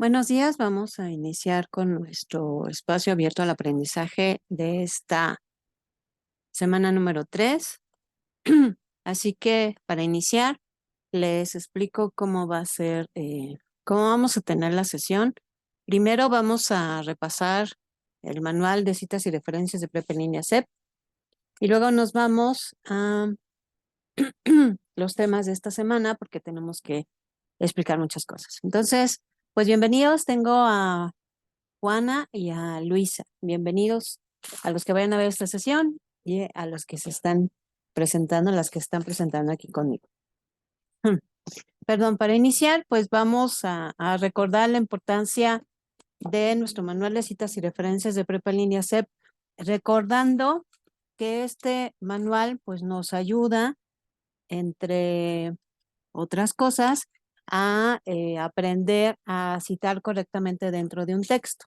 Buenos días, vamos a iniciar con nuestro espacio abierto al aprendizaje de esta semana número 3. Así que para iniciar, les explico cómo va a ser, cómo vamos a tener la sesión. Primero vamos a repasar el manual de citas y referencias de Prepa en línea CEP y luego nos vamos a los temas de esta semana porque tenemos que explicar muchas cosas. Entonces, pues bienvenidos, tengo a Juana y a Luisa. Bienvenidos a los que vayan a ver esta sesión y a los que se están presentando, las que están presentando aquí conmigo. Perdón, para iniciar, pues vamos a recordar la importancia de nuestro manual de citas y referencias de Prepa en línea CEP, recordando que este manual pues nos ayuda, entre otras cosas, a aprender a citar correctamente dentro de un texto.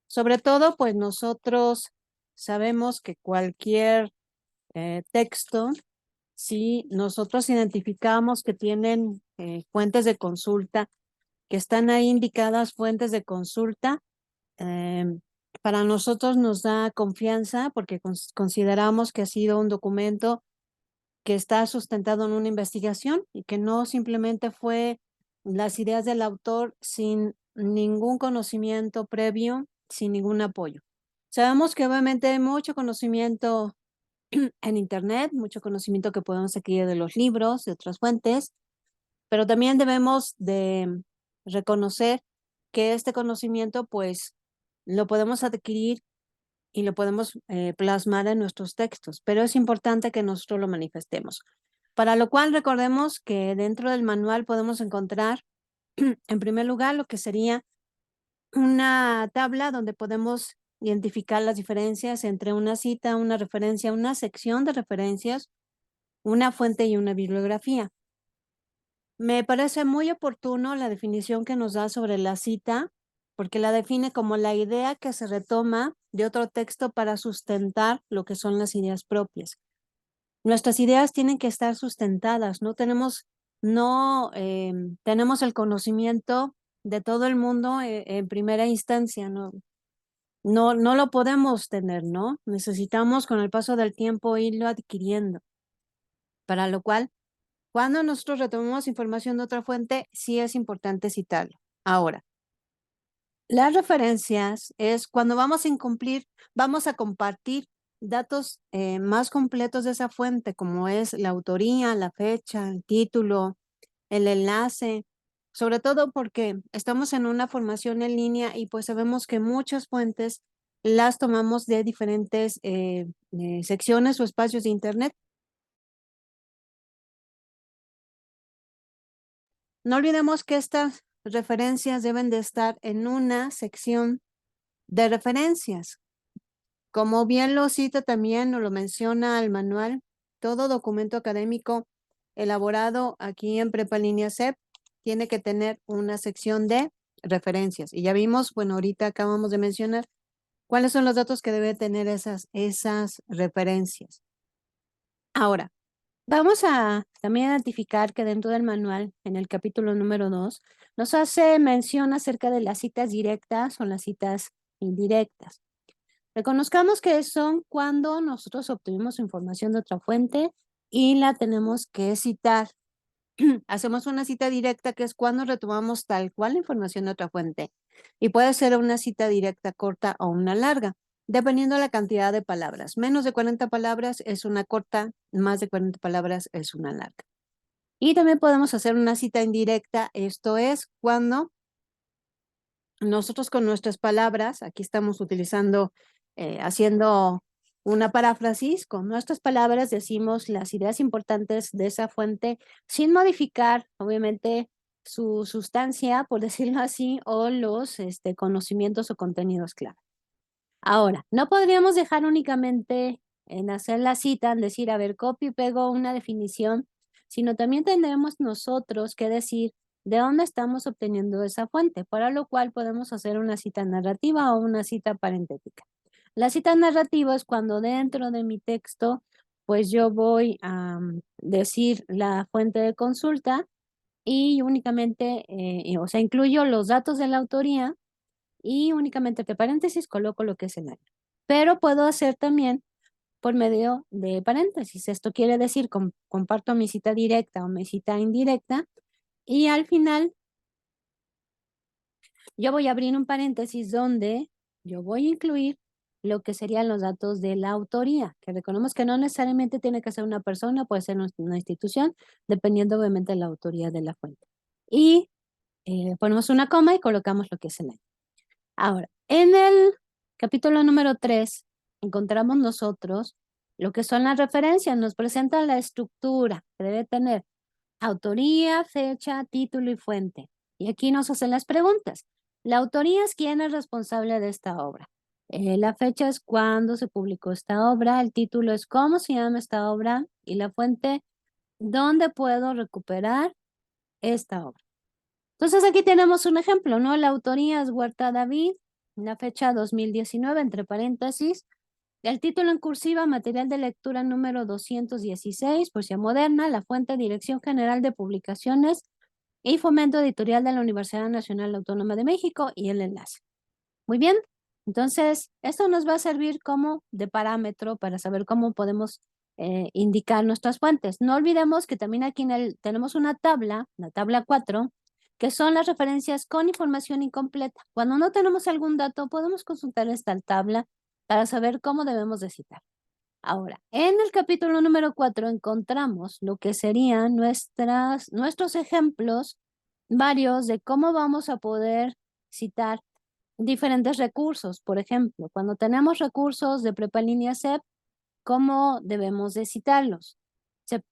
Sobre todo, pues nosotros sabemos que cualquier texto, si nosotros identificamos que tienen fuentes de consulta, que están ahí indicadas fuentes de consulta, em, para nosotros nos da confianza porque consideramos que ha sido un documento que está sustentado en una investigación y que no simplemente fue las ideas del autor sin ningún conocimiento previo, sin ningún apoyo. Sabemos que obviamente hay mucho conocimiento en Internet, mucho conocimiento que podemos adquirir de los libros, de otras fuentes, pero también debemos de reconocer que este conocimiento pues lo podemos adquirir y lo podemos plasmar en nuestros textos, pero es importante que nosotros lo manifestemos. Para lo cual recordemos que dentro del manual podemos encontrar, en primer lugar, lo que sería una tabla donde podemos identificar las diferencias entre una cita, una referencia, una sección de referencias, una fuente y una bibliografía. Me parece muy oportuno la definición que nos da sobre la cita, porque la define como la idea que se retoma de otro texto para sustentar lo que son las ideas propias. Nuestras ideas tienen que estar sustentadas, no tenemos el conocimiento de todo el mundo en primera instancia, no lo podemos tener, ¿no? Necesitamos con el paso del tiempo irlo adquiriendo, para lo cual cuando nosotros retomamos información de otra fuente, sí es importante citarlo. Ahora, las referencias es cuando vamos a compartir datos más completos de esa fuente, como es la autoría, la fecha, el título, el enlace, sobre todo porque estamos en una formación en línea y pues sabemos que muchas fuentes las tomamos de diferentes secciones o espacios de Internet. No olvidemos que estas referencias deben de estar en una sección de referencias. Como bien lo cita también o lo menciona el manual, todo documento académico elaborado aquí en Prepa Línea CEP tiene que tener una sección de referencias. Y ya vimos, bueno, ahorita acabamos de mencionar cuáles son los datos que debe tener esas referencias. Ahora, vamos a también identificar que dentro del manual, en el capítulo número 2, nos hace mención acerca de las citas directas o las citas indirectas. Reconozcamos que son cuando nosotros obtuvimos información de otra fuente y la tenemos que citar. Hacemos una cita directa, que es cuando retomamos tal cual la información de otra fuente. Y puede ser una cita directa corta o una larga, dependiendo de la cantidad de palabras. Menos de 40 palabras es una corta, más de 40 palabras es una larga. Y también podemos hacer una cita indirecta, esto es cuando nosotros con nuestras palabras, aquí estamos utilizando, haciendo una paráfrasis, con nuestras palabras decimos las ideas importantes de esa fuente sin modificar, obviamente, su sustancia, por decirlo así, o los conocimientos o contenidos clave. Ahora, no podríamos dejar únicamente en hacer la cita, en decir, a ver, copio y pego una definición, sino también tendremos nosotros que decir de dónde estamos obteniendo esa fuente, para lo cual podemos hacer una cita narrativa o una cita parentética. La cita narrativa es cuando dentro de mi texto, pues yo voy a decir la fuente de consulta y únicamente, o sea, incluyo los datos de la autoría y únicamente entre paréntesis coloco lo que es el año. Pero puedo hacer también por medio de paréntesis. Esto quiere decir, comparto mi cita directa o mi cita indirecta y al final yo voy a abrir un paréntesis donde yo voy a incluir lo que serían los datos de la autoría, que recordemos que no necesariamente tiene que ser una persona, puede ser una institución, dependiendo obviamente de la autoría de la fuente. Y ponemos una coma y colocamos lo que es el año. Ahora, en el capítulo número 3 encontramos nosotros lo que son las referencias, nos presenta la estructura que debe tener autoría, fecha, título y fuente. Y aquí nos hacen las preguntas. La autoría es quién es responsable de esta obra. La fecha es cuándo se publicó esta obra, el título es cómo se llama esta obra y la fuente, dónde puedo recuperar esta obra. Entonces aquí tenemos un ejemplo, ¿no? La autoría es Huerta David, la fecha 2019, entre paréntesis. El título en cursiva, material de lectura número 216, poesía moderna, la fuente, Dirección General de Publicaciones y Fomento Editorial de la Universidad Nacional Autónoma de México y el enlace. Muy bien, entonces esto nos va a servir como de parámetro para saber cómo podemos indicar nuestras fuentes. No olvidemos que también aquí tenemos una tabla, la tabla 4, que son las referencias con información incompleta. Cuando no tenemos algún dato, podemos consultar esta tabla para saber cómo debemos de citar. Ahora, en el capítulo número 4 encontramos lo que serían nuestros ejemplos varios de cómo vamos a poder citar diferentes recursos. Por ejemplo, cuando tenemos recursos de prepa línea CEP, ¿cómo debemos de citarlos?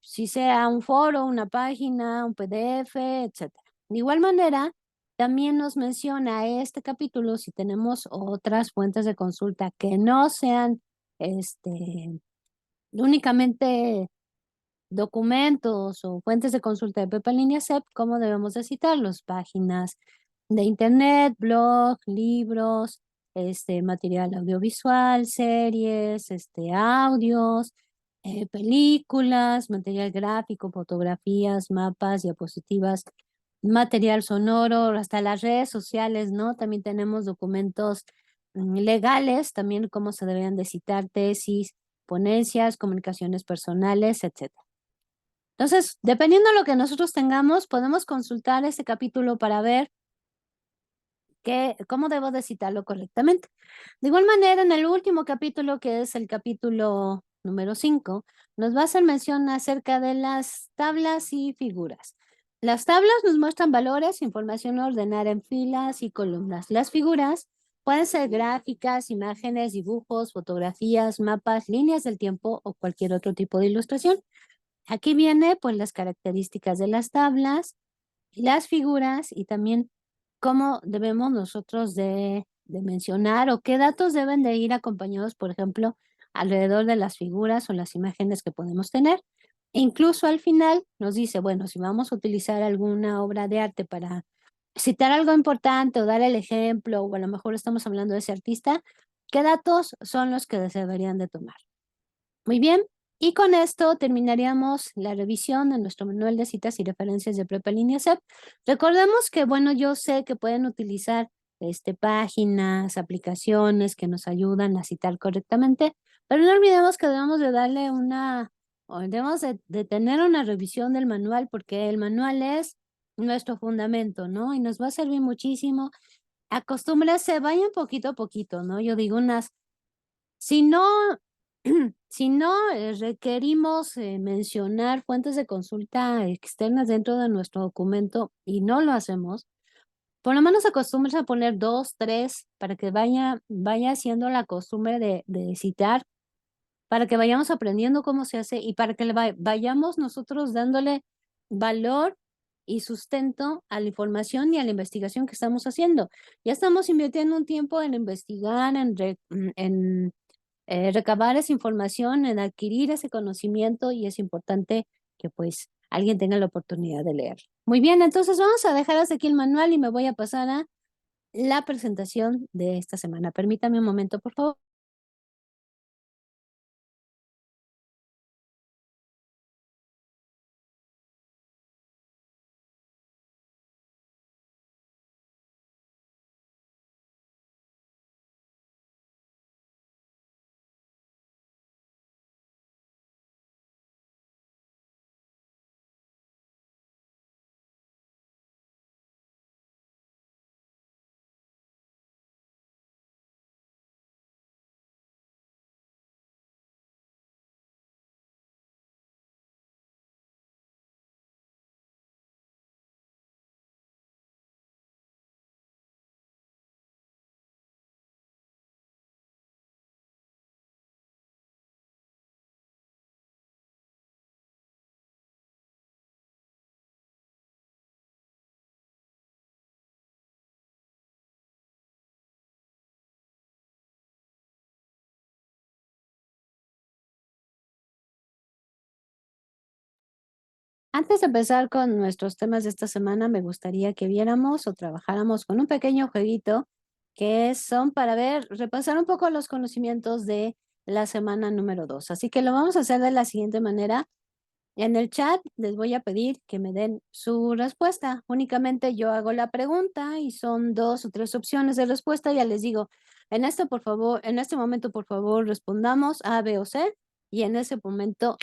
Si sea un foro, una página, un PDF, etcétera. De igual manera, también nos menciona este capítulo si tenemos otras fuentes de consulta que no sean únicamente documentos o fuentes de consulta de prepa línea CEP, ¿cómo debemos de citarlos? Páginas de internet, blog, libros, material audiovisual, series, audios, películas, material gráfico, fotografías, mapas, diapositivas, material sonoro, hasta las redes sociales, ¿no? También tenemos documentos legales, también cómo se deberían de citar tesis, ponencias, comunicaciones personales, etcétera. Entonces, dependiendo de lo que nosotros tengamos, podemos consultar ese capítulo para ver cómo debo de citarlo correctamente. De igual manera, en el último capítulo, que es el capítulo número 5, nos va a hacer mención acerca de las tablas y figuras. Las tablas nos muestran valores, información ordenada en filas y columnas. Las figuras pueden ser gráficas, imágenes, dibujos, fotografías, mapas, líneas del tiempo o cualquier otro tipo de ilustración. Aquí viene pues las características de las tablas, las figuras y también cómo debemos nosotros de mencionar o qué datos deben de ir acompañados, por ejemplo, alrededor de las figuras o las imágenes que podemos tener. E incluso al final nos dice, bueno, si vamos a utilizar alguna obra de arte para citar algo importante o dar el ejemplo, o a lo mejor estamos hablando de ese artista, ¿qué datos son los que se deberían de tomar? Muy bien, y con esto terminaríamos la revisión de nuestro manual de citas y referencias de Prepa Línea CEP. Recordemos que, bueno, yo sé que pueden utilizar páginas, aplicaciones que nos ayudan a citar correctamente, pero no olvidemos que debemos de darle o debemos de tener una revisión del manual porque el manual es nuestro fundamento, ¿no? Y nos va a servir muchísimo. Acostúmbrese, vayan poquito a poquito, ¿no? Yo digo si no, si no requerimos mencionar fuentes de consulta externas dentro de nuestro documento y no lo hacemos, por lo menos acostúmbrense a poner 2, 3 para que vaya haciendo la costumbre de citar, para que vayamos aprendiendo cómo se hace y para que vayamos nosotros dándole valor y sustento a la información y a la investigación que estamos haciendo. Ya estamos invirtiendo un tiempo en investigar, en recabar esa información, en adquirir ese conocimiento y es importante que pues alguien tenga la oportunidad de leer. Muy bien, entonces vamos a dejar hasta aquí el manual y me voy a pasar a la presentación de esta semana. Permítame un momento, por favor. Antes de empezar con nuestros temas de esta semana, me gustaría que viéramos o trabajáramos con un pequeño jueguito que son para repasar un poco los conocimientos de la semana número 2. Así que lo vamos a hacer de la siguiente manera. En el chat les voy a pedir que me den su respuesta. Únicamente yo hago la pregunta y son 2 o 3 opciones de respuesta. Ya les digo, en este momento, por favor, respondamos A, B o C. Y en ese momento,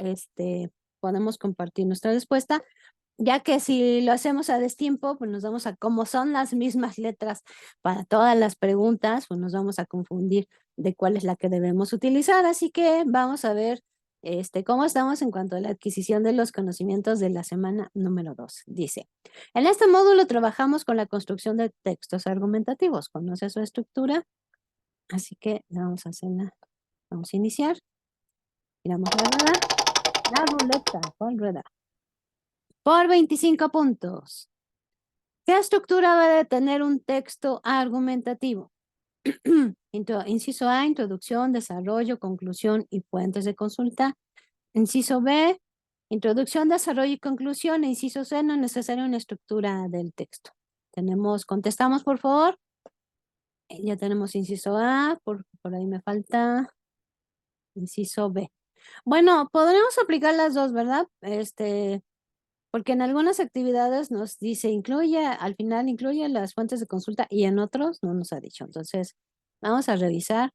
podemos compartir nuestra respuesta, ya que si lo hacemos a destiempo, pues nos vamos a, como son las mismas letras para todas las preguntas, pues nos vamos a confundir de cuál es la que debemos utilizar. Así que vamos a ver cómo estamos en cuanto a la adquisición de los conocimientos de la semana número 2. Dice, en este módulo trabajamos con la construcción de textos argumentativos. ¿Conoce su estructura? Así que vamos a hacerla. Vamos a iniciar. Giramos la ruleta, con rueda. Por 25 puntos. ¿Qué estructura va a tener un texto argumentativo? Inciso A, introducción, desarrollo, conclusión y fuentes de consulta. Inciso B, introducción, desarrollo y conclusión. Inciso C, no es necesaria una estructura del texto. Contestamos por favor. Ya tenemos inciso A, por ahí me falta inciso B. Bueno, podremos aplicar las dos, ¿verdad? Porque en algunas actividades nos dice al final incluye las fuentes de consulta y en otros no nos ha dicho. Entonces, vamos a revisar.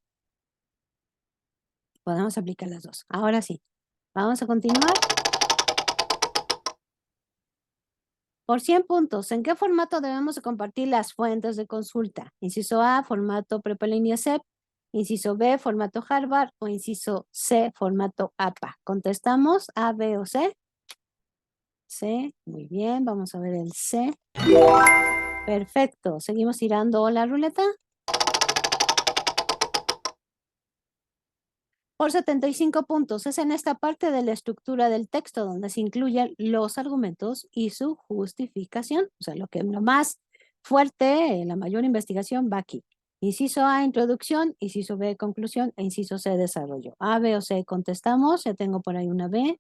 Podemos aplicar las dos. Ahora sí, vamos a continuar. Por 100 puntos, ¿en qué formato debemos de compartir las fuentes de consulta? Inciso A, formato Prepalínea CEP. Inciso B, formato Harvard. O inciso C, formato APA. ¿Contestamos A, B o C? C, muy bien. Vamos a ver el C. Perfecto. Seguimos tirando la ruleta. Por 75 puntos. Es en esta parte de la estructura del texto donde se incluyen los argumentos y su justificación. O sea, lo más fuerte, la mayor investigación va aquí. Inciso A, introducción. Inciso B, conclusión. E inciso C, desarrollo. A, B o C, contestamos. Ya tengo por ahí una B.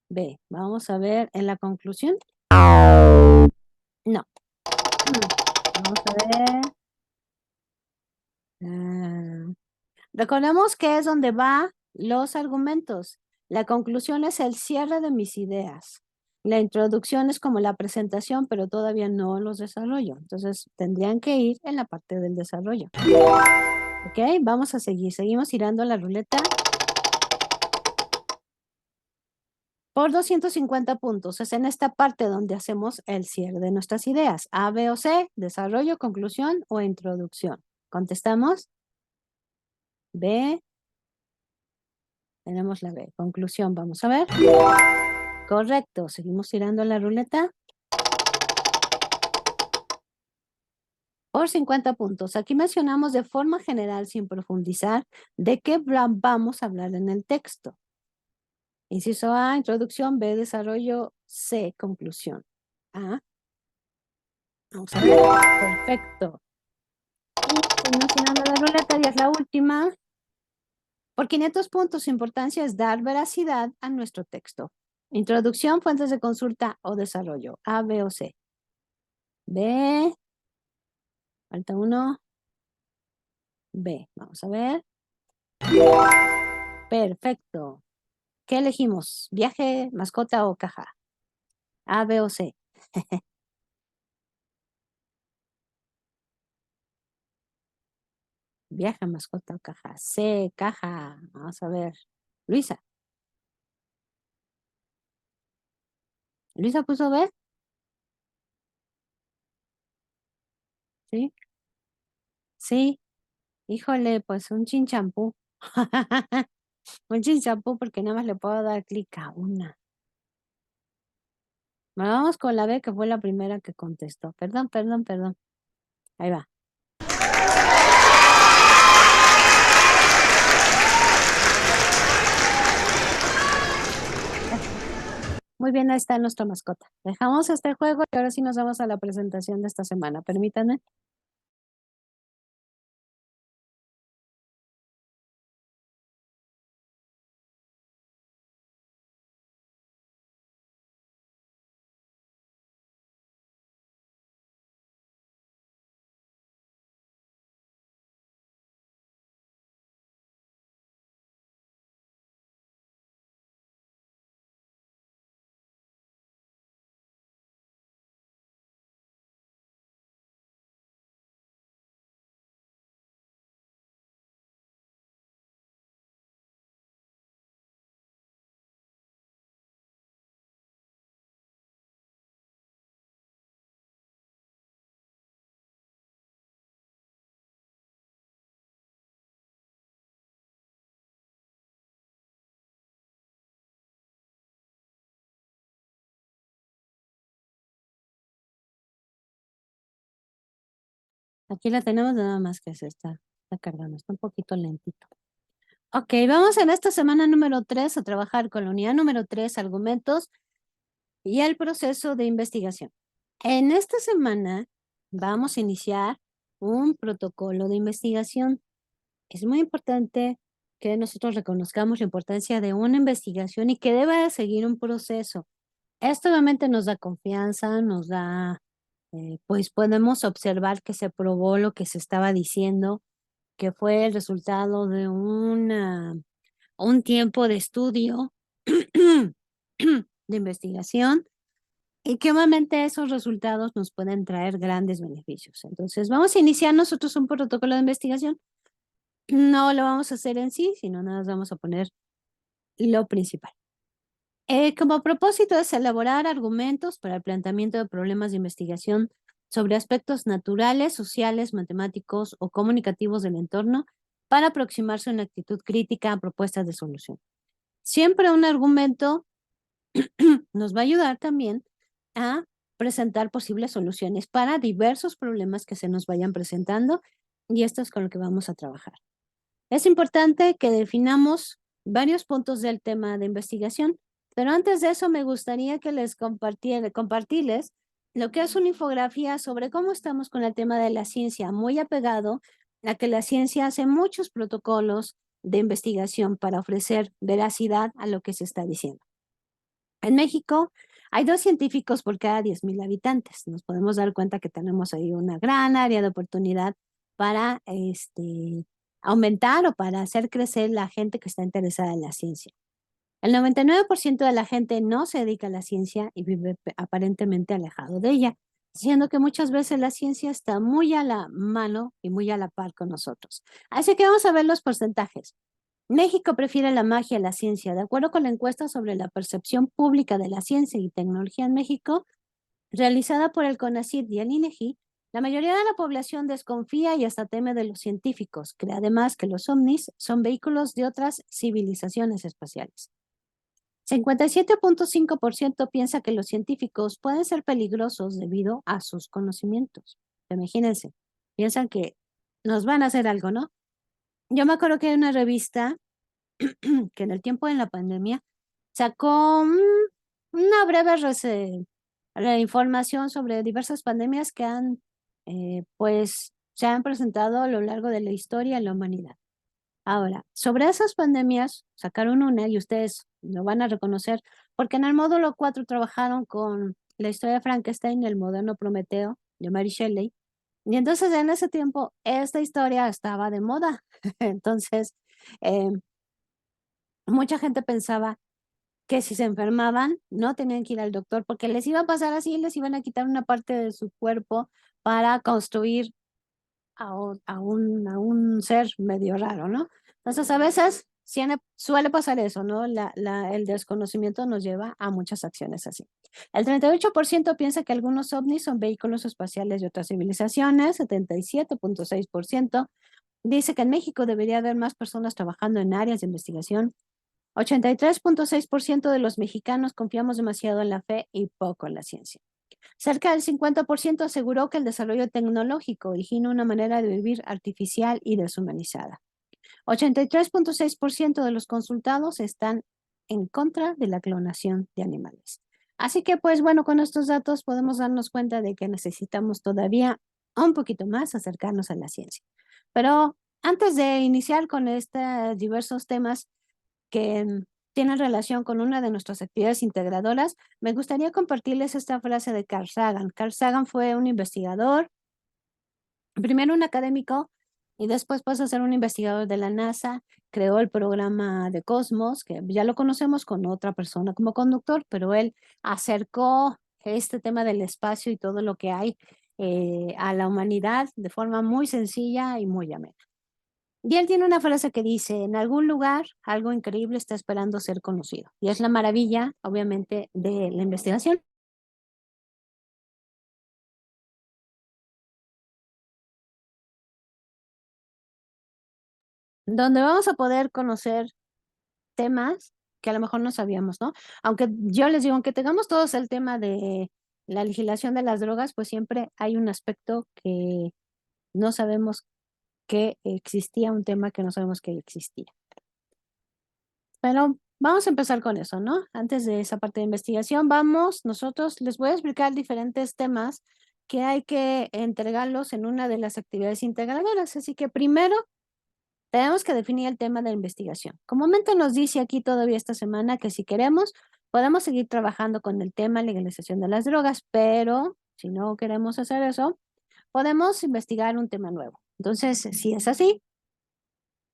B. Vamos a ver en la conclusión. No. Vamos a ver. Recordemos que es donde va los argumentos. La conclusión es el cierre de mis ideas. La introducción es como la presentación, pero todavía no los desarrollo. Entonces, tendrían que ir en la parte del desarrollo. Ok, vamos a seguir. Seguimos girando la ruleta. Por 250 puntos. Es en esta parte donde hacemos el cierre de nuestras ideas. A, B o C, desarrollo, conclusión o introducción. ¿Contestamos? B. Tenemos la B. Conclusión, vamos a ver. Correcto. Seguimos tirando la ruleta. Por 50 puntos. Aquí mencionamos de forma general, sin profundizar, de qué vamos a hablar en el texto. Inciso A, introducción. B, desarrollo. C, conclusión. A. Vamos a ver. Perfecto. Y seguimos tirando la ruleta y es la última. Por 500 puntos, su importancia es dar veracidad a nuestro texto. Introducción, fuentes de consulta o desarrollo. A, B o C. B. Falta uno. B. Vamos a ver. Perfecto. ¿Qué elegimos? ¿Viaje, mascota o caja? A, B o C. Viaje, mascota o caja. C, caja. Vamos a ver. Luisa. ¿Luisa puso B? Sí. Sí. Híjole, pues un chinchampú. Un chinchampú porque nada más le puedo dar clic a una. Bueno, vamos con la B, que fue la primera que contestó. Perdón, perdón, perdón. Ahí va. Muy bien, ahí está nuestra mascota. Dejamos este juego y ahora sí nos vamos a la presentación de esta semana. Permítanme. Aquí la tenemos, nada más que está cargando, está un poquito lentito. Ok, vamos en esta semana número 3 a trabajar con la unidad número 3, argumentos y el proceso de investigación. En esta semana vamos a iniciar un protocolo de investigación. Es muy importante que nosotros reconozcamos la importancia de una investigación y que deba de seguir un proceso. Esto obviamente nos da confianza, nos da, pues podemos observar que se probó lo que se estaba diciendo, que fue el resultado de un tiempo de estudio, de investigación, y que obviamente esos resultados nos pueden traer grandes beneficios. Entonces, vamos a iniciar nosotros un protocolo de investigación. No lo vamos a hacer en sí, sino nada más vamos a poner lo principal. Como propósito es elaborar argumentos para el planteamiento de problemas de investigación sobre aspectos naturales, sociales, matemáticos o comunicativos del entorno para aproximarse a una actitud crítica a propuestas de solución. Siempre un argumento nos va a ayudar también a presentar posibles soluciones para diversos problemas que se nos vayan presentando, y esto es con lo que vamos a trabajar. Es importante que definamos varios puntos del tema de investigación, pero antes de eso me gustaría que les compartirles lo que es una infografía sobre cómo estamos con el tema de la ciencia, muy apegado a que la ciencia hace muchos protocolos de investigación para ofrecer veracidad a lo que se está diciendo. En México hay 2 científicos por cada 10,000 habitantes. Nos podemos dar cuenta que tenemos ahí una gran área de oportunidad para aumentar o para hacer crecer la gente que está interesada en la ciencia. El 99% de la gente no se dedica a la ciencia y vive aparentemente alejado de ella, siendo que muchas veces la ciencia está muy a la mano y muy a la par con nosotros. Así que vamos a ver los porcentajes. México prefiere la magia a la ciencia. De acuerdo con la encuesta sobre la percepción pública de la ciencia y tecnología en México, realizada por el CONACYT y el INEGI, la mayoría de la población desconfía y hasta teme de los científicos. Cree además que los ovnis son vehículos de otras civilizaciones espaciales. 57.5% piensa que los científicos pueden ser peligrosos debido a sus conocimientos. Imagínense, piensan que nos van a hacer algo, ¿no? Yo me acuerdo que hay una revista que en el tiempo de la pandemia sacó una breve información sobre diversas pandemias que pues, se han presentado a lo largo de la historia en la humanidad. Ahora, sobre esas pandemias, sacaron una y ustedes lo van a reconocer, porque en el módulo 4 trabajaron con la historia de Frankenstein, el moderno Prometeo, de Mary Shelley, y entonces en ese tiempo esta historia estaba de moda. Entonces, eh, mucha gente pensaba que si se enfermaban no tenían que ir al doctor porque les iba a pasar así, les iban a quitar una parte de su cuerpo para construir a un ser medio raro, ¿no? Entonces a veces suele pasar eso, ¿no? El desconocimiento nos lleva a muchas acciones así. El 38% piensa que algunos ovnis son vehículos espaciales de otras civilizaciones, 77.6% dice que en México debería haber más personas trabajando en áreas de investigación. 83.6% de los mexicanos confiamos demasiado en la fe y poco en la ciencia. Cerca del 50% aseguró que el desarrollo tecnológico origina una manera de vivir artificial y deshumanizada. 83.6% de los consultados están en contra de la clonación de animales. Así que, pues bueno, con estos datos podemos darnos cuenta de que necesitamos todavía un poquito más acercarnos a la ciencia. Pero antes de iniciar con estos diversos temas, que tienen relación con una de nuestras actividades integradoras, me gustaría compartirles esta frase de Carl Sagan. Carl Sagan fue un investigador, primero un académico y después pasó a ser un investigador de la NASA, creó el programa de Cosmos, que ya lo conocemos con otra persona como conductor, pero él acercó este tema del espacio y todo lo que hay a la humanidad de forma muy sencilla y muy amena. Y él tiene una frase que dice, en algún lugar algo increíble está esperando ser conocido. Y es la maravilla, obviamente, de la investigación. Donde vamos a poder conocer temas que a lo mejor no sabíamos, ¿no? Aunque yo les digo, aunque tengamos todos el tema de la legislación de las drogas, pues siempre hay un aspecto que no sabemos que existía un tema que no sabemos que existía. Pero vamos a empezar con eso, ¿no? Antes de esa parte de investigación, nosotros les voy a explicar diferentes temas que hay que entregarlos en una de las actividades integradoras. Así que primero tenemos que definir el tema de la investigación. Comúnmente nos dice aquí todavía esta semana que si queremos, podemos seguir trabajando con el tema legalización de las drogas, pero si no queremos hacer eso, podemos investigar un tema nuevo. Entonces, si es así,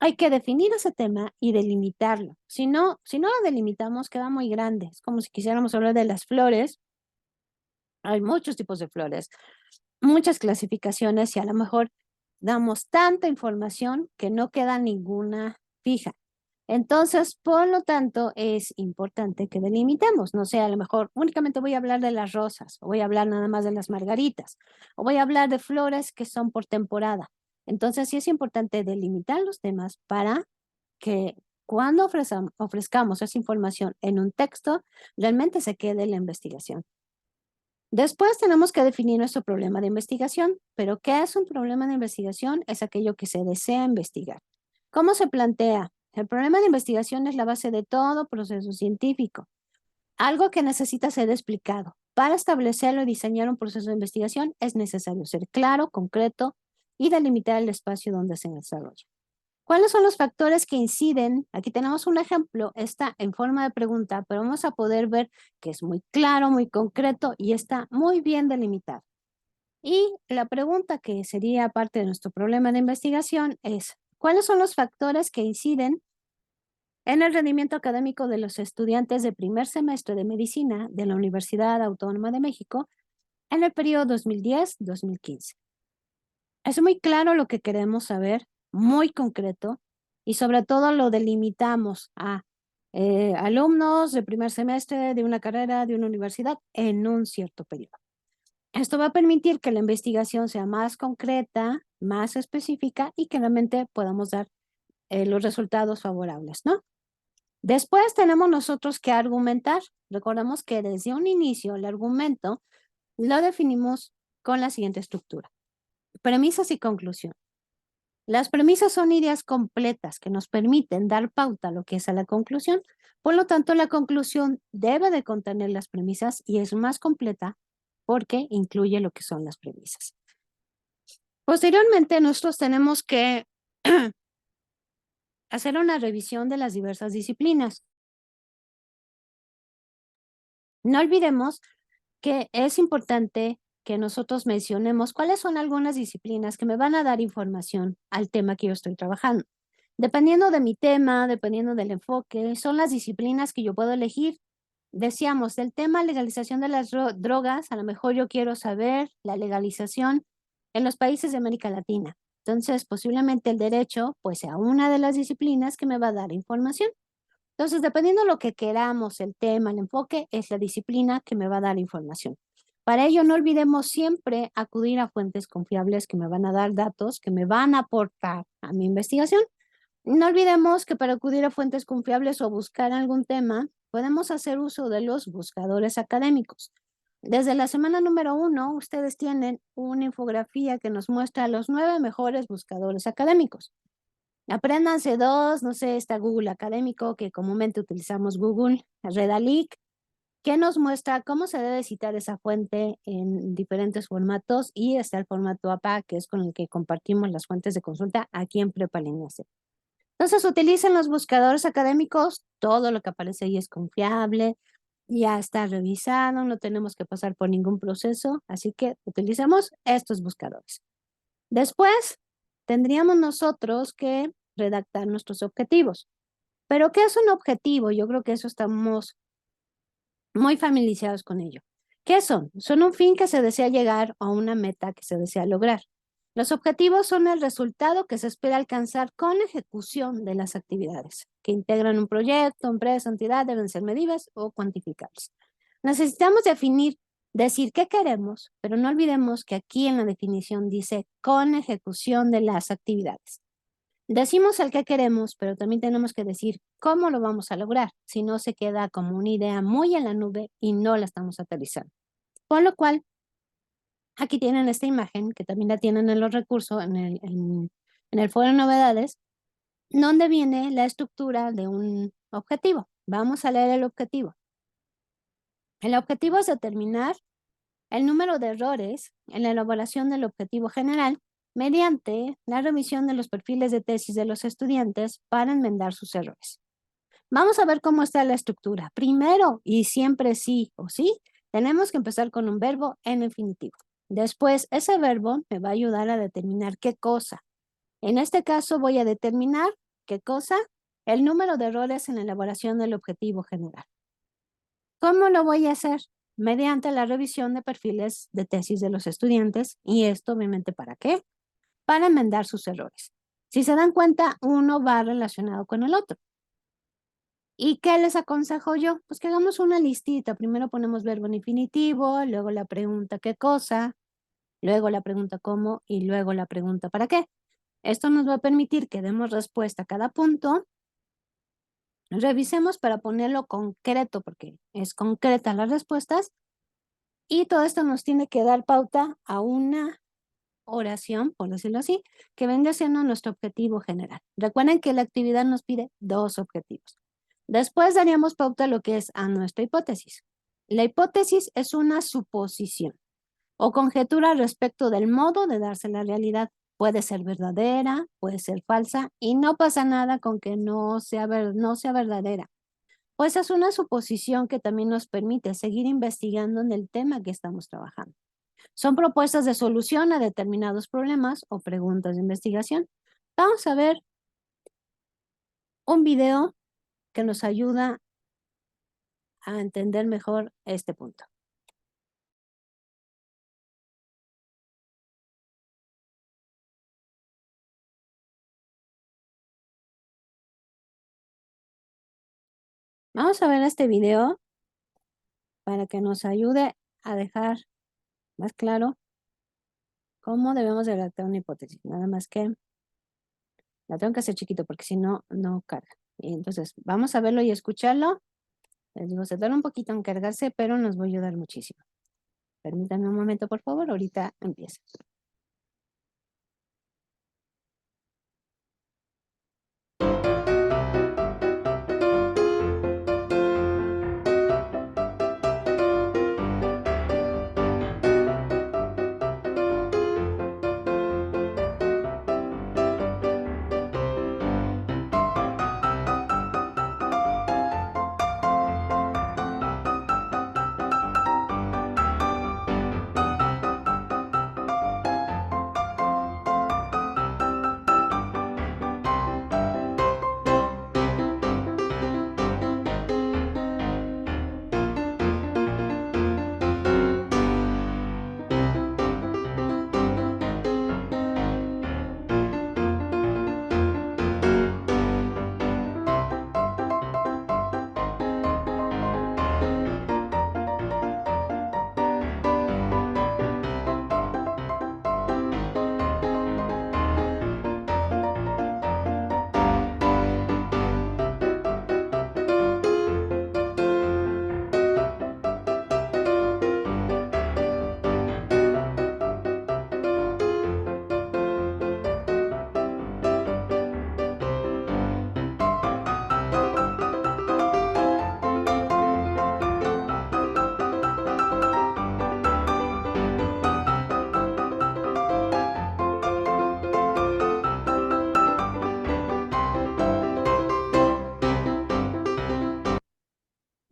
hay que definir ese tema y delimitarlo. Si no lo delimitamos, queda muy grande. Es como si quisiéramos hablar de las flores. Hay muchos tipos de flores, muchas clasificaciones y a lo mejor damos tanta información que no queda ninguna fija. Entonces, por lo tanto, es importante que delimitemos. No sé, a lo mejor únicamente voy a hablar de las rosas, o voy a hablar nada más de las margaritas, o voy a hablar de flores que son por temporada. Entonces, sí es importante delimitar los temas para que cuando ofrezcamos esa información en un texto, realmente se quede la investigación. Después tenemos que definir nuestro problema de investigación. ¿Pero qué es un problema de investigación? Es aquello que se desea investigar. ¿Cómo se plantea? El problema de investigación es la base de todo proceso científico, algo que necesita ser explicado. Para establecerlo y diseñar un proceso de investigación es necesario ser claro, concreto y delimitar el espacio donde se desarrolla. ¿Cuáles son los factores que inciden? Aquí tenemos un ejemplo, está en forma de pregunta, pero vamos a poder ver que es muy claro, muy concreto y está muy bien delimitado. Y la pregunta que sería parte de nuestro problema de investigación es, ¿cuáles son los factores que inciden en el rendimiento académico de los estudiantes de primer semestre de medicina de la Universidad Autónoma de México en el periodo 2010-2015? Es muy claro lo que queremos saber, muy concreto, y sobre todo lo delimitamos a alumnos de primer semestre de una carrera de una universidad en un cierto periodo. Esto va a permitir que la investigación sea más concreta, más específica y que realmente podamos dar los resultados favorables, ¿no? Después tenemos nosotros que argumentar. Recordamos que desde un inicio el argumento lo definimos con la siguiente estructura: premisas y conclusión. Las premisas son ideas completas que nos permiten dar pauta a lo que es a la conclusión. Por lo tanto, la conclusión debe de contener las premisas y es más completa porque incluye lo que son las premisas. Posteriormente, nosotros tenemos que hacer una revisión de las diversas disciplinas. No olvidemos que es importante que nosotros mencionemos cuáles son algunas disciplinas que me van a dar información al tema que yo estoy trabajando. Dependiendo de mi tema, dependiendo del enfoque, son las disciplinas que yo puedo elegir. Decíamos, del tema legalización de las drogas, a lo mejor yo quiero saber la legalización en los países de América Latina. Entonces, posiblemente el derecho, pues sea una de las disciplinas que me va a dar información. Entonces, dependiendo de lo que queramos, el tema, el enfoque, es la disciplina que me va a dar información. Para ello, no olvidemos siempre acudir a fuentes confiables que me van a dar datos, que me van a aportar a mi investigación. No olvidemos que para acudir a fuentes confiables o buscar algún tema, podemos hacer uso de los buscadores académicos. Desde la semana número 1, ustedes tienen una infografía que nos muestra los 9 mejores buscadores académicos. Apréndanse dos, no sé, está Google Académico, que comúnmente utilizamos Google, Redalyc, que nos muestra cómo se debe citar esa fuente en diferentes formatos, y está el formato APA, que es con el que compartimos las fuentes de consulta aquí en Prepa Línea C. Entonces, utilicen los buscadores académicos, todo lo que aparece ahí es confiable, ya está revisado, no tenemos que pasar por ningún proceso, así que utilicemos estos buscadores. Después, tendríamos nosotros que redactar nuestros objetivos. ¿Pero qué es un objetivo? Yo creo que eso estamos muy familiarizados con ello. ¿Qué son? Son un fin que se desea llegar a una meta que se desea lograr. Los objetivos son el resultado que se espera alcanzar con la ejecución de las actividades que integran un proyecto, empresa, entidad, deben ser medibles o cuantificables. Necesitamos decir qué queremos, pero no olvidemos que aquí en la definición dice con ejecución de las actividades. Decimos el que queremos, pero también tenemos que decir cómo lo vamos a lograr, si no se queda como una idea muy en la nube y no la estamos aterrizando. Por lo cual, Aquí tienen esta imagen, que también la tienen en los recursos, en el foro de novedades, donde viene la estructura de un objetivo. Vamos a leer el objetivo. El objetivo es determinar el número de errores en la elaboración del objetivo general mediante la revisión de los perfiles de tesis de los estudiantes para enmendar sus errores. Vamos a ver cómo está la estructura. Primero, y siempre sí o sí, tenemos que empezar con un verbo en infinitivo. Después, ese verbo me va a ayudar a determinar qué cosa. En este caso, voy a determinar qué cosa, el número de errores en la elaboración del objetivo general. ¿Cómo lo voy a hacer? Mediante la revisión de perfiles de tesis de los estudiantes. ¿Y esto obviamente para qué? Para enmendar sus errores. Si se dan cuenta, uno va relacionado con el otro. ¿Y qué les aconsejo yo? Pues que hagamos una listita. Primero ponemos verbo en infinitivo, luego la pregunta qué cosa, luego la pregunta cómo y luego la pregunta para qué. Esto nos va a permitir que demos respuesta a cada punto. Revisemos para ponerlo concreto, porque es concreta las respuestas. Y todo esto nos tiene que dar pauta a una oración, por decirlo así, que venga siendo nuestro objetivo general. Recuerden que la actividad nos pide 2 objetivos. Después daríamos pauta a lo que es a nuestra hipótesis. La hipótesis es una suposición o conjetura respecto del modo de darse la realidad. Puede ser verdadera, puede ser falsa y no pasa nada con que no sea verdadera. Pues es una suposición que también nos permite seguir investigando en el tema que estamos trabajando. Son propuestas de solución a determinados problemas o preguntas de investigación. Vamos a ver un video que nos ayuda a entender mejor este punto. Vamos a ver este video para que nos ayude a dejar más claro cómo debemos de redactar una hipótesis. Nada más que la tengo que hacer chiquito porque si no, no carga. Y entonces, vamos a verlo y escucharlo. Les digo, se tarda un poquito en cargarse, pero nos va a ayudar muchísimo. Permítanme un momento, por favor. Ahorita empieza.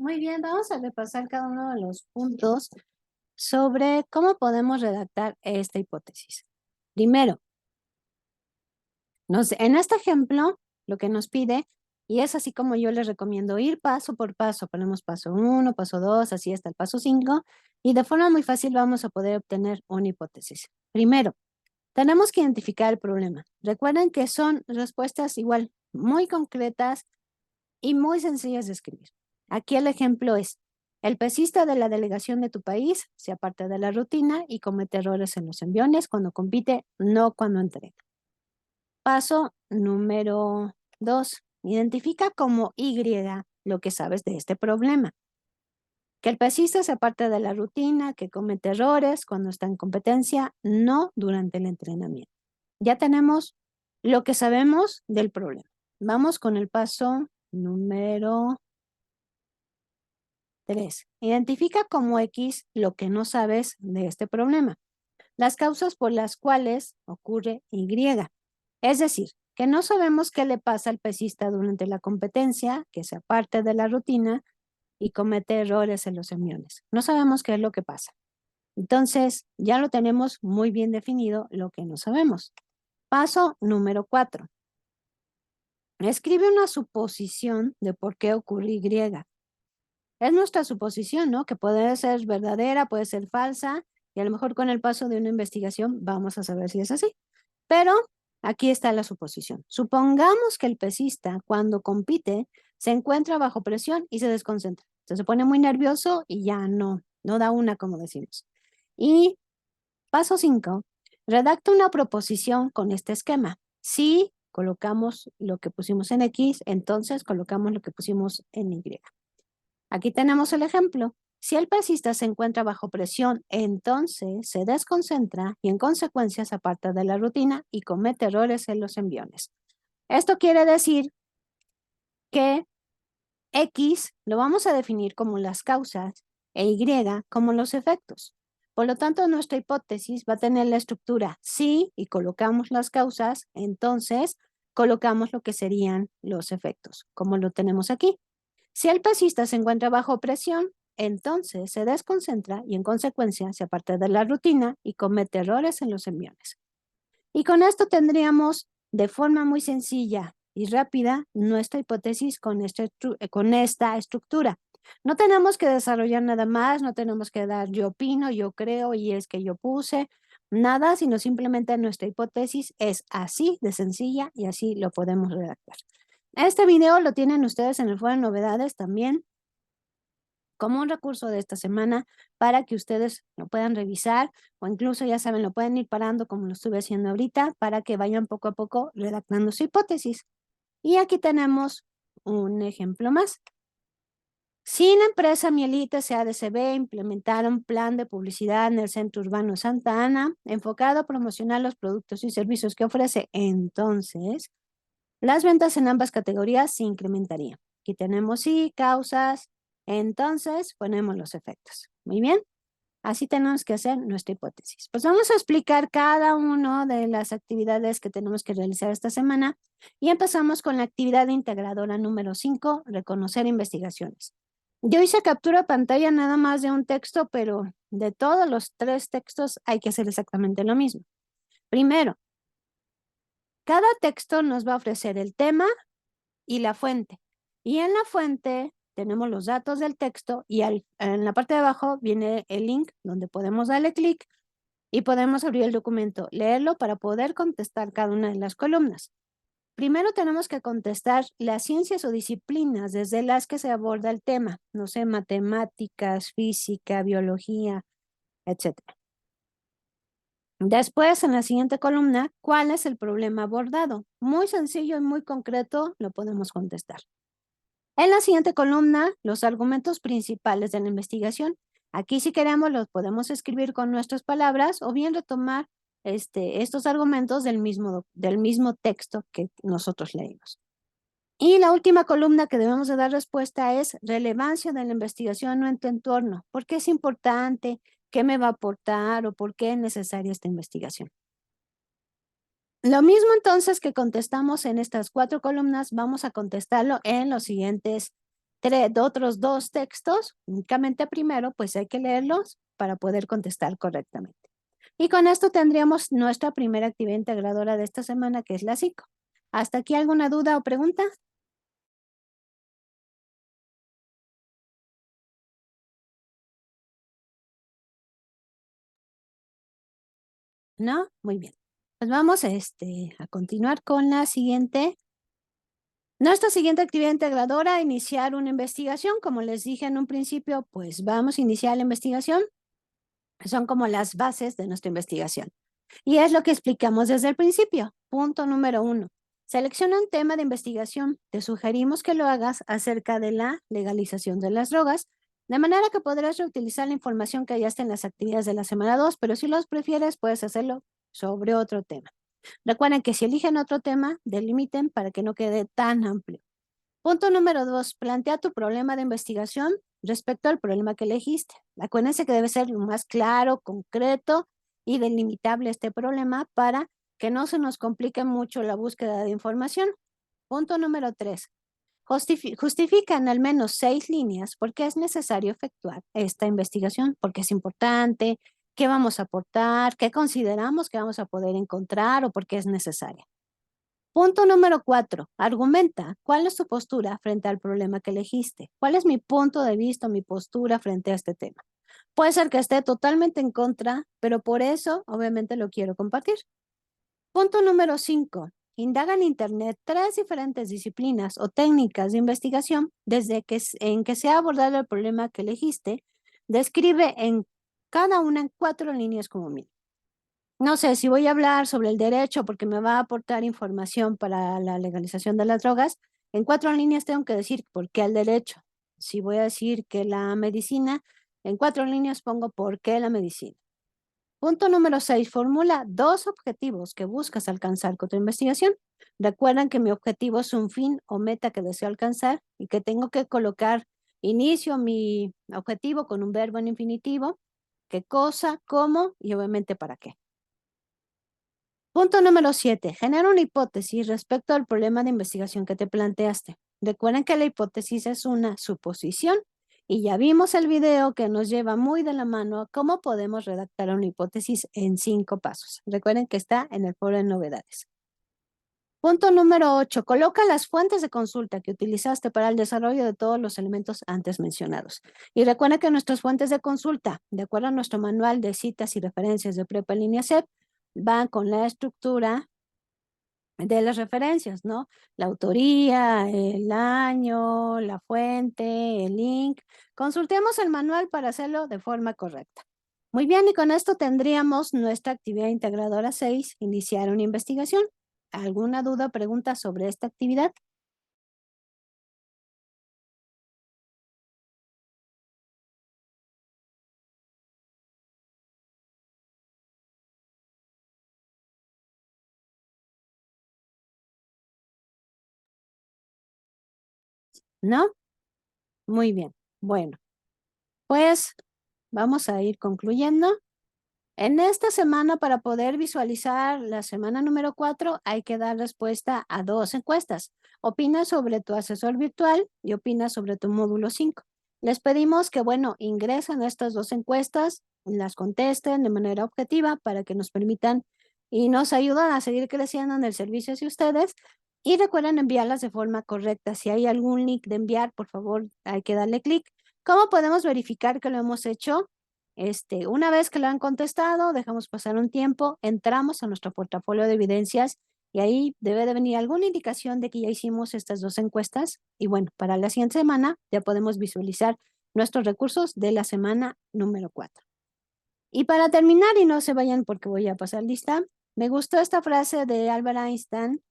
Muy bien, vamos a repasar cada uno de los puntos sobre cómo podemos redactar esta hipótesis. Primero, en este ejemplo, lo que nos pide, y es así como yo les recomiendo ir paso por paso, ponemos paso 1, paso 2, así hasta el paso 5, y de forma muy fácil vamos a poder obtener una hipótesis. Primero, tenemos que identificar el problema. Recuerden que son respuestas igual, muy concretas y muy sencillas de escribir. Aquí el ejemplo es, el pesista de la delegación de tu país se aparta de la rutina y comete errores en los enviones cuando compite, no cuando entrega. Paso número 2. Identifica como Y lo que sabes de este problema. Que el pesista se aparte de la rutina, que comete errores cuando está en competencia, no durante el entrenamiento. Ya tenemos lo que sabemos del problema. Vamos con el paso número 3. Identifica como X lo que no sabes de este problema. Las causas por las cuales ocurre Y. Es decir, que no sabemos qué le pasa al pesista durante la competencia, que se aparte de la rutina y comete errores en los enviones. No sabemos qué es lo que pasa. Entonces, ya lo tenemos muy bien definido lo que no sabemos. Paso número 4. Escribe una suposición de por qué ocurre Y. Es nuestra suposición, ¿no? Que puede ser verdadera, puede ser falsa, y a lo mejor con el paso de una investigación vamos a saber si es así. Pero aquí está la suposición. Supongamos que el pesista, cuando compite, se encuentra bajo presión y se desconcentra. Se pone muy nervioso y ya no da una, como decimos. Y paso 5, redacta una proposición con este esquema. Si colocamos lo que pusimos en X, entonces colocamos lo que pusimos en Y. Aquí tenemos el ejemplo. Si el pesista se encuentra bajo presión, entonces se desconcentra y en consecuencia se aparta de la rutina y comete errores en los enviones. Esto quiere decir que X lo vamos a definir como las causas e Y como los efectos. Por lo tanto, nuestra hipótesis va a tener la estructura sí y colocamos las causas, entonces colocamos lo que serían los efectos, como lo tenemos aquí. Si el pesista se encuentra bajo presión, entonces se desconcentra y en consecuencia se aparta de la rutina y comete errores en los enviones. Y con esto tendríamos de forma muy sencilla y rápida nuestra hipótesis con esta estructura. No tenemos que desarrollar nada más, no tenemos que dar yo opino, yo creo y es que yo puse, nada, sino simplemente nuestra hipótesis es así de sencilla y así lo podemos redactar. Este video lo tienen ustedes en el foro de novedades también como un recurso de esta semana para que ustedes lo puedan revisar o incluso, ya saben, lo pueden ir parando como lo estuve haciendo ahorita para que vayan poco a poco redactando su hipótesis. Y aquí tenemos un ejemplo más. Si la empresa Mielite SADCB implementara un plan de publicidad en el centro urbano Santa Ana enfocado a promocionar los productos y servicios que ofrece, entonces las ventas en ambas categorías se incrementarían. Aquí tenemos sí, causas, entonces ponemos los efectos. Muy bien, así tenemos que hacer nuestra hipótesis. Pues vamos a explicar cada una de las actividades que tenemos que realizar esta semana y empezamos con la actividad integradora número 5, reconocer investigaciones. Yo hice captura de pantalla nada más de un texto, pero de todos los 3 textos hay que hacer exactamente lo mismo. Primero, cada texto nos va a ofrecer el tema y la fuente. Y en la fuente tenemos los datos del texto y en la parte de abajo viene el link donde podemos darle clic y podemos abrir el documento, leerlo para poder contestar cada una de las columnas. Primero tenemos que contestar las ciencias o disciplinas desde las que se aborda el tema, no sé, matemáticas, física, biología, etc. Después, en la siguiente columna, ¿cuál es el problema abordado? Muy sencillo y muy concreto lo podemos contestar. En la siguiente columna, los argumentos principales de la investigación. Aquí, si queremos, los podemos escribir con nuestras palabras o bien retomar estos argumentos del mismo texto que nosotros leímos. Y la última columna que debemos de dar respuesta es relevancia de la investigación en tu entorno. ¿Por qué es importante? ¿Qué me va a aportar? ¿O por qué es necesaria esta investigación? Lo mismo entonces que contestamos en estas 4 columnas, vamos a contestarlo en los siguientes otros 2 textos. Únicamente primero, pues hay que leerlos para poder contestar correctamente. Y con esto tendríamos nuestra primera actividad integradora de esta semana, que es la 5. ¿Hasta aquí alguna duda o pregunta? ¿No? Muy bien. Pues vamos a continuar con la siguiente. Nuestra siguiente actividad integradora, iniciar una investigación. Como les dije en un principio, pues vamos a iniciar la investigación. Son como las bases de nuestra investigación. Y es lo que explicamos desde el principio. Punto número 1. Selecciona un tema de investigación. Te sugerimos que lo hagas acerca de la legalización de las drogas De manera que podrás reutilizar la información que hallaste en las actividades de la semana 2, pero si los prefieres, puedes hacerlo sobre otro tema. Recuerden que si eligen otro tema, delimiten para que no quede tan amplio. Punto número 2, plantea tu problema de investigación respecto al problema que elegiste. Acuérdense que debe ser lo más claro, concreto y delimitable este problema para que no se nos complique mucho la búsqueda de información. Punto número 3, justifica en al menos 6 líneas por qué es necesario efectuar esta investigación, por qué es importante, qué vamos a aportar, qué consideramos que vamos a poder encontrar o por qué es necesaria. Punto número 4, argumenta cuál es tu postura frente al problema que elegiste. ¿Cuál es mi punto de vista, mi postura frente a este tema? Puede ser que esté totalmente en contra, pero por eso obviamente lo quiero compartir. Punto número 5, indaga en Internet 3 diferentes disciplinas o técnicas de investigación desde en que se ha abordado el problema que elegiste. Describe en cada una en 4 líneas como mínimo. No sé, si voy a hablar sobre el derecho porque me va a aportar información para la legalización de las drogas, en 4 líneas tengo que decir por qué el derecho. Si voy a decir que la medicina, en 4 líneas pongo por qué la medicina. Punto número 6, formula 2 objetivos que buscas alcanzar con tu investigación. Recuerdan que mi objetivo es un fin o meta que deseo alcanzar y que tengo que colocar inicio mi objetivo con un verbo en infinitivo, qué cosa, cómo y obviamente para qué. Punto número 7. Genera una hipótesis respecto al problema de investigación que te planteaste. Recuerden que la hipótesis es una suposición y ya vimos el video que nos lleva muy de la mano a cómo podemos redactar una hipótesis en 5 pasos. Recuerden que está en el foro de novedades. Punto número 8. Coloca las fuentes de consulta que utilizaste para el desarrollo de todos los elementos antes mencionados. Y recuerda que nuestras fuentes de consulta, de acuerdo a nuestro manual de citas y referencias de Prepa en línea CEP, van con la estructura de las referencias, ¿no? La autoría, el año, la fuente, el link. Consultemos el manual para hacerlo de forma correcta. Muy bien, y con esto tendríamos nuestra actividad integradora 6, iniciar una investigación. ¿Alguna duda o pregunta sobre esta actividad? ¿No? Muy bien. Bueno, pues vamos a ir concluyendo. En esta semana, para poder visualizar la semana número 4, hay que dar respuesta a 2 encuestas. Opina sobre tu asesor virtual y opina sobre tu módulo 5. Les pedimos que, bueno, ingresen a estas 2 encuestas, las contesten de manera objetiva para que nos permitan y nos ayudan a seguir creciendo en el servicio hacia ustedes. Y recuerden enviarlas de forma correcta. Si hay algún link de enviar, por favor, hay que darle clic. ¿Cómo podemos verificar que lo hemos hecho? Una vez que lo han contestado, dejamos pasar un tiempo, entramos a nuestro portafolio de evidencias y ahí debe de venir alguna indicación de que ya hicimos estas 2 encuestas. Y bueno, para la siguiente semana ya podemos visualizar nuestros recursos de la semana número 4. Y para terminar, y no se vayan porque voy a pasar lista, me gustó esta frase de Albert Einstein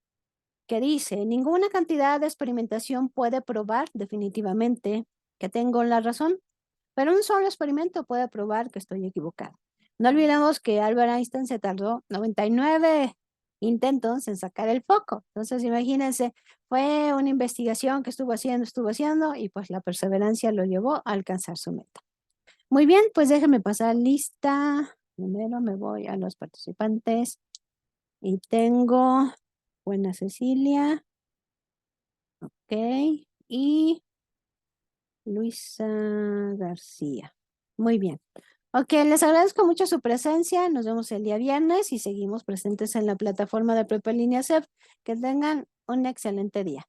que dice: ninguna cantidad de experimentación puede probar definitivamente que tengo la razón, pero un solo experimento puede probar que estoy equivocado. No olvidemos que Albert Einstein se tardó 99 intentos en sacar el foco. Entonces, imagínense, fue una investigación que estuvo haciendo, y pues la perseverancia lo llevó a alcanzar su meta. Muy bien, pues déjenme pasar lista. Primero me voy a los participantes y tengo Buena Cecilia, ok, y Luisa García. Muy bien. Ok, les agradezco mucho su presencia. Nos vemos el día viernes y seguimos presentes en la plataforma de Prepa en línea CEP. Que tengan un excelente día.